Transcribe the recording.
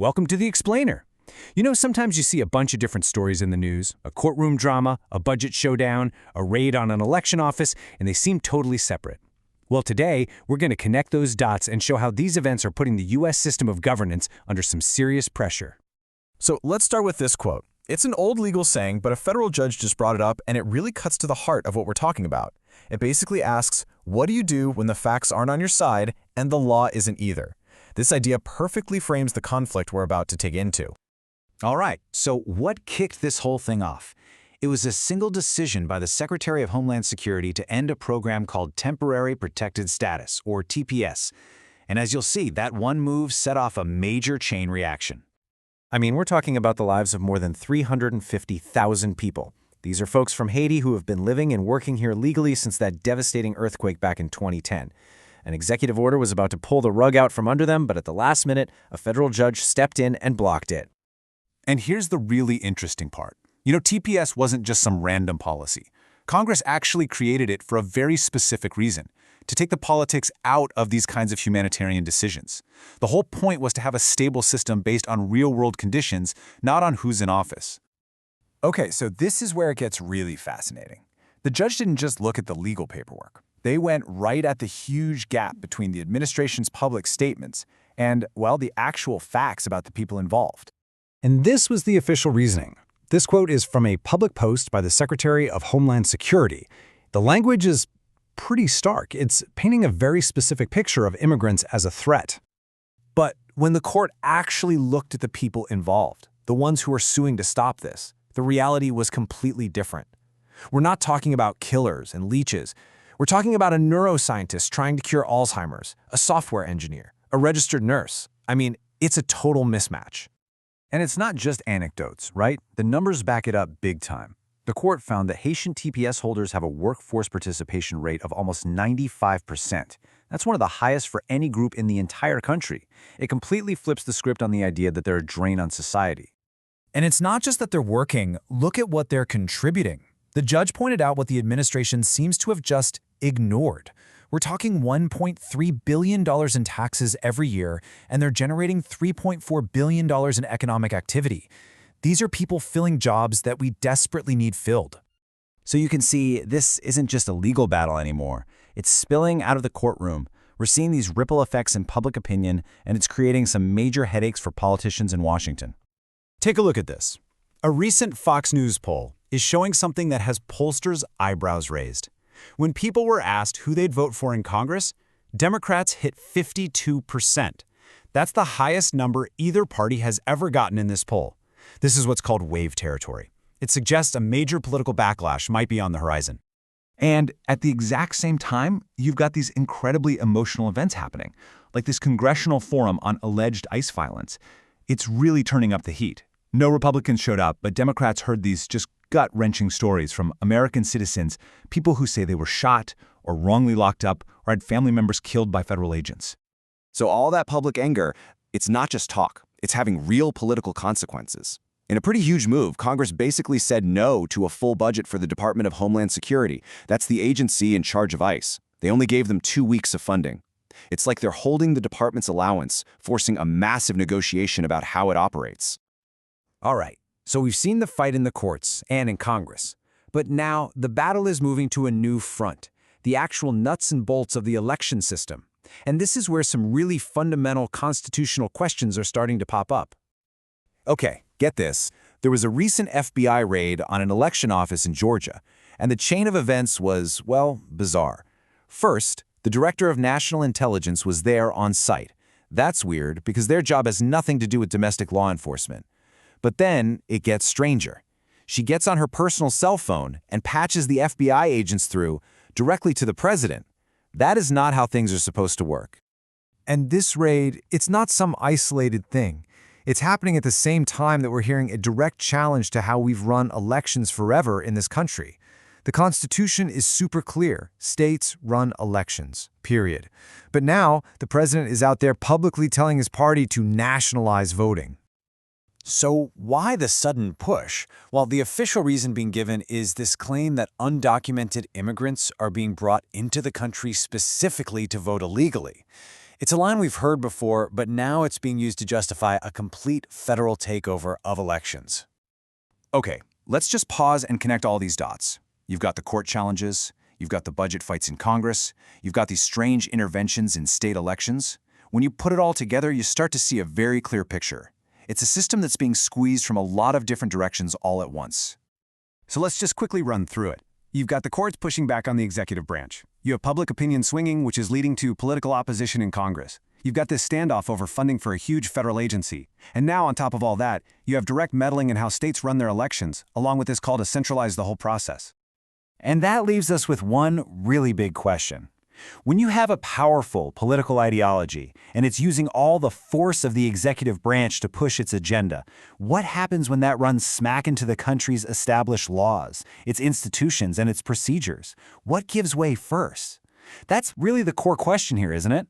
Welcome to The Explainer. You know, sometimes you see a bunch of different stories in the news, a courtroom drama, a budget showdown, a raid on an election office, and they seem totally separate. Well, today, we're going to connect those dots and show how these events are putting the U.S. system of governance under some serious pressure. So let's start with this quote. It's an old legal saying, but a federal judge just brought it up, and it really cuts to the heart of what we're talking about. It basically asks, what do you do when the facts aren't on your side and the law isn't either? This idea perfectly frames the conflict we're about to dig into. All right, so what kicked this whole thing off? It was a single decision by the Secretary of Homeland Security to end a program called Temporary Protected Status, or TPS. And as you'll see, that one move set off a major chain reaction. I mean, we're talking about the lives of more than 350,000 people. These are folks from Haiti who have been living and working here legally since that devastating earthquake back in 2010. An executive order was about to pull the rug out from under them, but at the last minute, a federal judge stepped in and blocked it. And here's the really interesting part. You know, TPS wasn't just some random policy. Congress actually created it for a very specific reason, to take the politics out of these kinds of humanitarian decisions. The whole point was to have a stable system based on real-world conditions, not on who's in office. Okay, so this is where it gets really fascinating. The judge didn't just look at the legal paperwork. They went right at the huge gap between the administration's public statements and, well, the actual facts about the people involved. And this was the official reasoning. This quote is from a public post by the Secretary of Homeland Security. The language is pretty stark. It's painting a very specific picture of immigrants as a threat. But when the court actually looked at the people involved, the ones who are suing to stop this, the reality was completely different. We're not talking about killers and leeches. We're talking about a neuroscientist trying to cure Alzheimer's, a software engineer, a registered nurse. I mean, it's a total mismatch. And it's not just anecdotes, right? The numbers back it up big time. The court found that Haitian TPS holders have a workforce participation rate of almost 95%. That's one of the highest for any group in the entire country. It completely flips the script on the idea that they're a drain on society. And it's not just that they're working. Look at what they're contributing. The judge pointed out what the administration seems to have just ignored. We're talking $1.3 billion in taxes every year, and they're generating $3.4 billion in economic activity. These are people filling jobs that we desperately need filled. So you can see this isn't just a legal battle anymore. It's spilling out of the courtroom. We're seeing these ripple effects in public opinion, and it's creating some major headaches for politicians in Washington. Take a look at this. A recent Fox News poll is showing something that has pollsters' eyebrows raised. When people were asked who they'd vote for in Congress, Democrats hit 52%. That's the highest number either party has ever gotten in this poll. This is what's called wave territory. It suggests a major political backlash might be on the horizon. And at the exact same time, you've got these incredibly emotional events happening, like this congressional forum on alleged ICE violence. It's really turning up the heat. No Republicans showed up, but Democrats heard these just gut-wrenching stories from American citizens, people who say they were shot or wrongly locked up or had family members killed by federal agents. So all that public anger, it's not just talk. It's having real political consequences. In a pretty huge move, Congress basically said no to a full budget for the Department of Homeland Security. That's the agency in charge of ICE. They only gave them 2 weeks of funding. It's like they're holding the department's allowance, forcing a massive negotiation about how it operates. All right, so we've seen the fight in the courts and in Congress. But now the battle is moving to a new front, the actual nuts and bolts of the election system. And this is where some really fundamental constitutional questions are starting to pop up. Okay, get this. There was a recent FBI raid on an election office in Georgia, and the chain of events was, well, bizarre. First, the director of national intelligence was there on site. That's weird because their job has nothing to do with domestic law enforcement. But then it gets stranger. She gets on her personal cell phone and patches the FBI agents through directly to the president. That is not how things are supposed to work. And this raid, it's not some isolated thing. It's happening at the same time that we're hearing a direct challenge to how we've run elections forever in this country. The Constitution is super clear. States run elections, period. But now, the president is out there publicly telling his party to nationalize voting. So why the sudden push? Well, the official reason being given is this claim that undocumented immigrants are being brought into the country specifically to vote illegally. It's a line we've heard before, but now it's being used to justify a complete federal takeover of elections. Okay, let's just pause and connect all these dots. You've got the court challenges, you've got the budget fights in Congress, you've got these strange interventions in state elections. When you put it all together, you start to see a very clear picture. It's a system that's being squeezed from a lot of different directions all at once. So let's just quickly run through it. You've got the courts pushing back on the executive branch. You have public opinion swinging, which is leading to political opposition in Congress. You've got this standoff over funding for a huge federal agency. And now, on top of all that, you have direct meddling in how states run their elections, along with this call to centralize the whole process. And that leaves us with one really big question. When you have a powerful political ideology, and it's using all the force of the executive branch to push its agenda, what happens when that runs smack into the country's established laws, its institutions, and its procedures? What gives way first? That's really the core question here, isn't it?